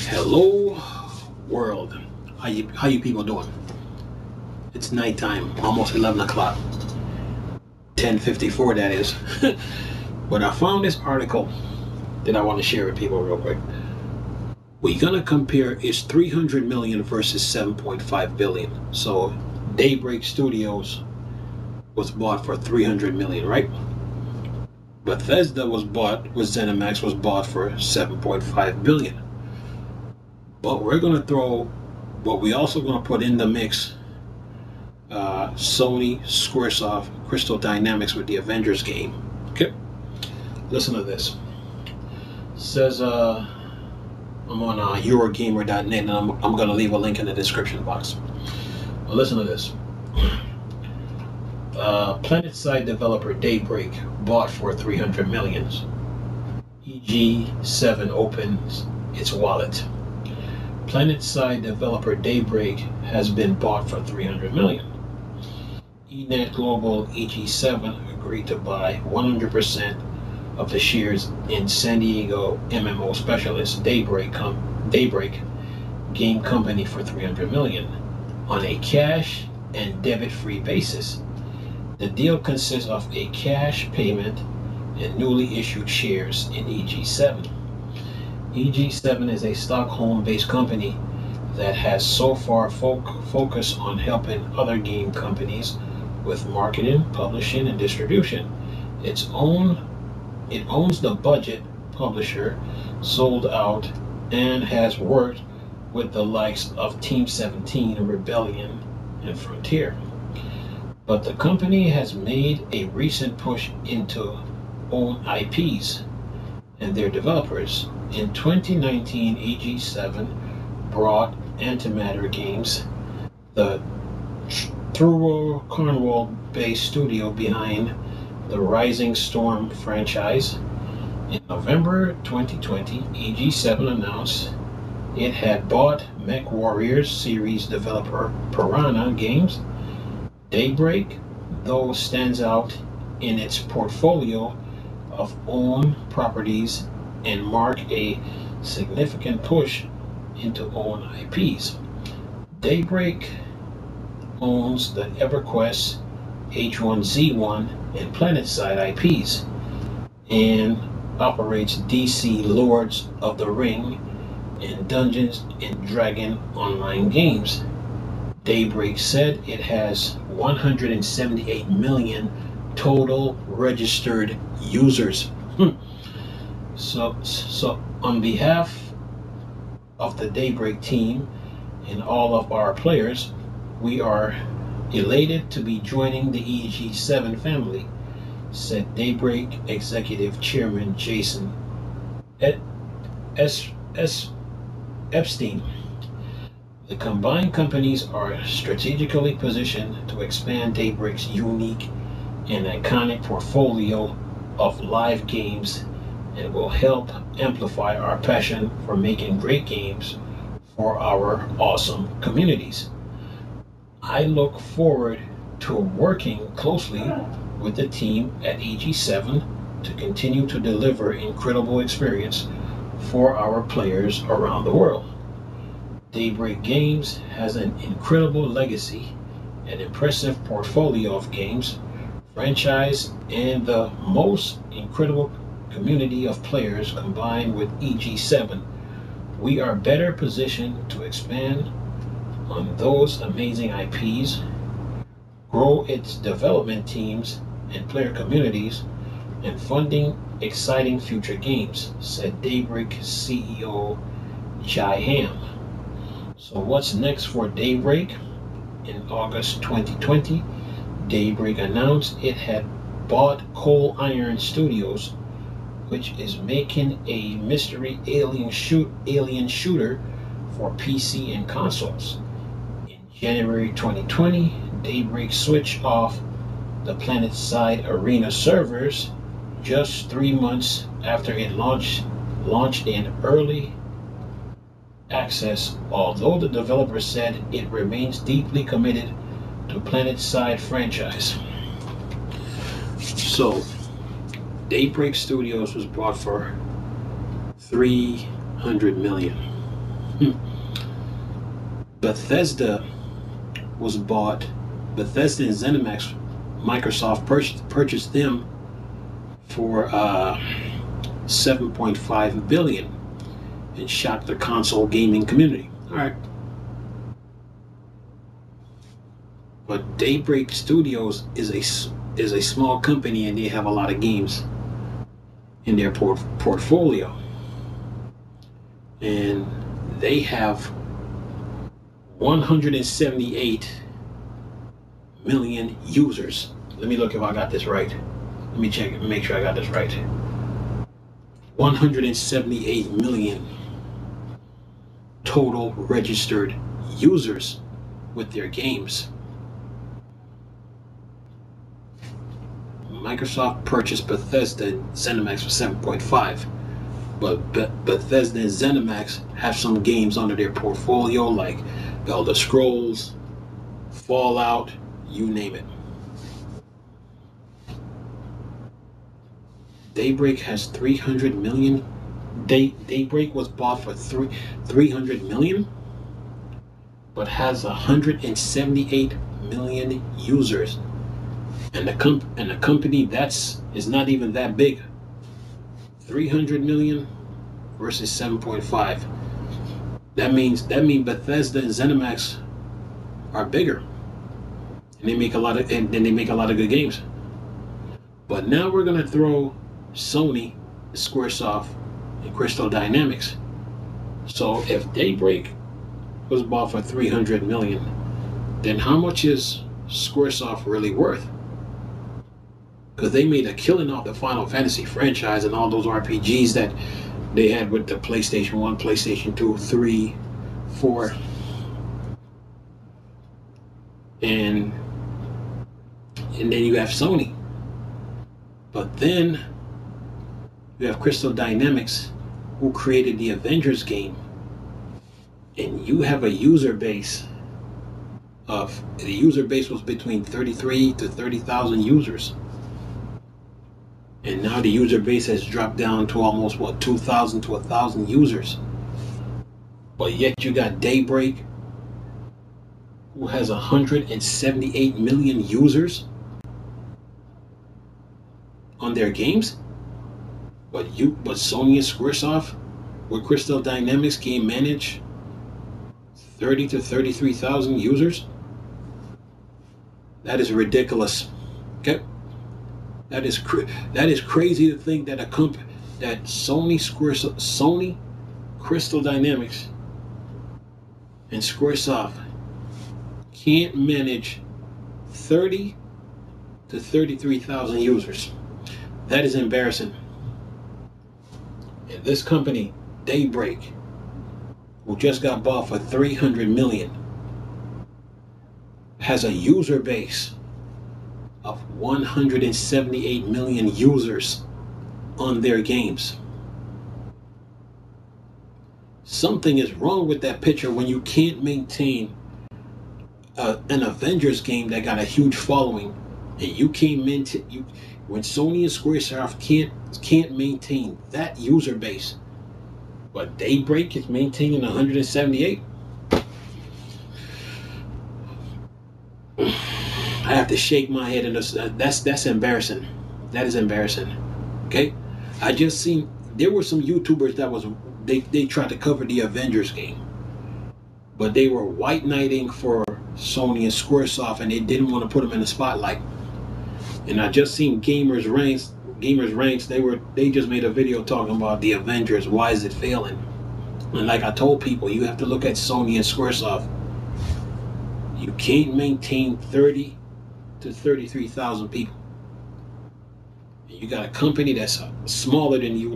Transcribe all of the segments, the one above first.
Hello, world. How you people doing? It's nighttime, almost 11 o'clock. 10:54, that is. But I found this article that I want to share with people real quick. We're gonna compare is 300 million versus 7.5 billion. So Daybreak Studios was bought for 300 million, right? Bethesda was bought with ZeniMax was bought for 7.5 billion. But we also gonna put in the mix Sony, Squaresoft, Crystal Dynamics with the Avengers game. Okay, listen to this. It says I'm on Eurogamer.net, and I'm gonna leave a link in the description box. Well, listen to this. PlanetSide developer Daybreak bought for 300 millions. EG7 opens its wallet. PlanetSide developer Daybreak has been bought for 300 million. eNet Global EG7 agreed to buy 100% of the shares in San Diego MMO specialist Daybreak game company for 300 million on a cash and debit-free basis. The deal consists of a cash payment and newly issued shares in EG7. EG7 is a Stockholm-based company that has so far focused on helping other game companies with marketing, publishing, and distribution. It owns the Budget publisher, Sold Out, and has worked with the likes of Team 17, Rebellion, and Frontier. But the company has made a recent push into own IPs and their developers. In 2019, EG7 brought Antimatter Games, the Truro Cornwall-based studio behind the Rising Storm franchise. In November 2020, EG7 announced it had bought MechWarrior series developer Piranha Games. Daybreak, though, stands out in its portfolio of own properties and mark a significant push into own IPs. Daybreak owns the EverQuest, H1Z1, and PlanetSide IPs and operates DC Lords of the Ring and Dungeons and Dragons online games. Daybreak said it has 178 million total registered users. So on behalf of the Daybreak team and all of our players, we are elated to be joining the EG7 family, said Daybreak Executive Chairman Jason Epstein. The combined companies are strategically positioned to expand Daybreak's unique and iconic portfolio of live games and will help amplify our passion for making great games for our awesome communities. I look forward to working closely with the team at EG7 to continue to deliver incredible experience for our players around the world. Daybreak Games has an incredible legacy, an impressive portfolio of games, franchise, and the most incredible community of players combined with EG7. We are better positioned to expand on those amazing IPs, grow its development teams and player communities, and funding exciting future games, said Daybreak CEO Jai Ham. So what's next for Daybreak? In August 2020, Daybreak announced it had bought Coal Iron Studios, which is making a mystery alien shooter for PC and consoles. In January 2020, Daybreak switched off the PlanetSide Arena servers just 3 months after it launched in early access, although the developer said it remains deeply committed to PlanetSide franchise. So, Daybreak Studios was bought for 300 million. Bethesda was bought. Bethesda and ZeniMax, Microsoft purchased them for 7.5 billion and shocked the console gaming community. All right. But Daybreak Studios is a small company, and they have a lot of games in their portfolio, and they have 178 million users. Let me look if I got this right. Let me check it and make sure I got this right. 178 million total registered users with their games. Microsoft purchased Bethesda and ZeniMax for 7.5, but Bethesda and ZeniMax have some games under their portfolio like Elder Scrolls, Fallout, you name it. Daybreak has 300 million. Daybreak was bought for 300 million, but has 178 million users. And the company is not even that big. 300 million versus 7.5. That means Bethesda and ZeniMax are bigger, and they make a lot of good games. But now we're gonna throw Sony, Squaresoft, and Crystal Dynamics. So if Daybreak was bought for 300 million, then how much is Squaresoft really worth? Because they made a killing off the Final Fantasy franchise and all those RPGs that they had with the PlayStation 1, PlayStation 2, 3, 4. And then you have Sony. But then you have Crystal Dynamics, who created the Avengers game. And you have a user base was between 33 to 30,000 users. And now the user base has dropped down to almost 2,000 to 1,000 users. But yet you got Daybreak, who has 178 million users on their games. But Sony and Squaresoft with Crystal Dynamics can manage 30 to 33,000 users. That is ridiculous. Okay. That is crazy to think that Sony, Crystal Dynamics, and Squaresoft can't manage 30 to 33,000 users. That is embarrassing. And this company, Daybreak, who just got bought for 300 million, has a user base of 178 million users on their games. Something is wrong with that picture when you can't maintain an Avengers game that got a huge following, and you can't maintain when Sony and Squaresoft can't maintain that user base, but Daybreak is maintaining 178. I have to shake my head, and that's embarrassing. That is embarrassing. Okay, I just seen there were some YouTubers that they tried to cover the Avengers game, but they were white knighting for Sony and Squaresoft, and they didn't want to put them in the spotlight. And I just seen Gamers Ranks. They just made a video talking about the Avengers. Why is it failing? And like I told people, you have to look at Sony and Squaresoft. You can't maintain 30 to 33,000 people. You got a company that's smaller than you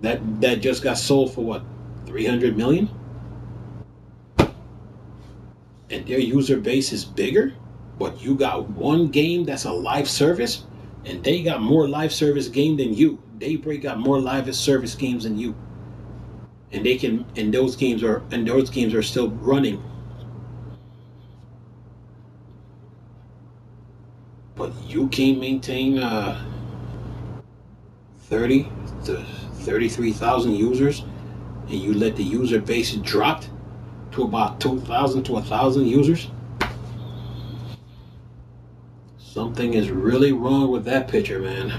that just got sold for what, 300 million? And their user base is bigger, but you got one game that's a live service, and they got more live service game than you. Daybreak got more live service games than you. And those games are still running. But you can't maintain 30 to 33,000 users and you let the user base drop to about 2,000 to 1,000 users, something is really wrong with that picture, man.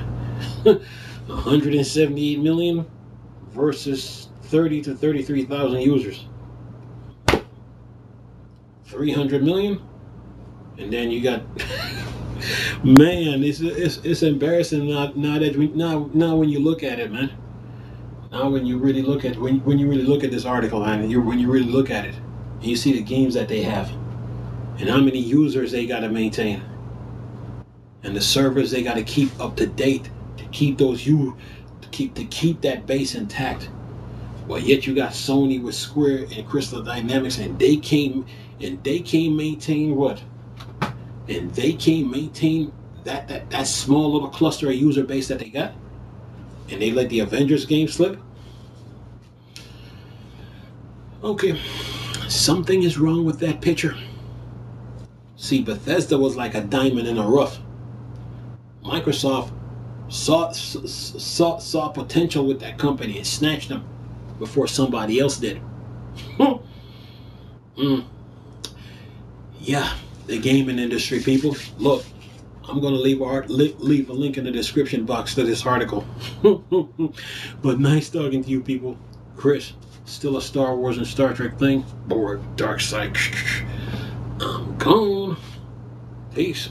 178 million versus 30 to 33,000 users. 300 million, and then you got man, it's embarrassing now when you look at it, man. Now when you really look at when you really look at this article, man, when you really look at it, and you see the games that they have, and how many users they got to maintain, and the servers they got to keep up to date to keep to keep that base intact. Well, yet you got Sony with Square and Crystal Dynamics, and they can't maintain what? And they can't maintain that small little cluster of user base that they got, and they let the Avengers game slip. Okay, something is wrong with that picture. See, Bethesda was like a diamond in the rough. Microsoft saw potential with that company and snatched them before somebody else did. Yeah, the gaming industry, people. Look, I'm going to leave a link in the description box to this article. But nice talking to you, people. Chris, still a Star Wars and Star Trek thing? Bored, dark side. I'm gone. Peace.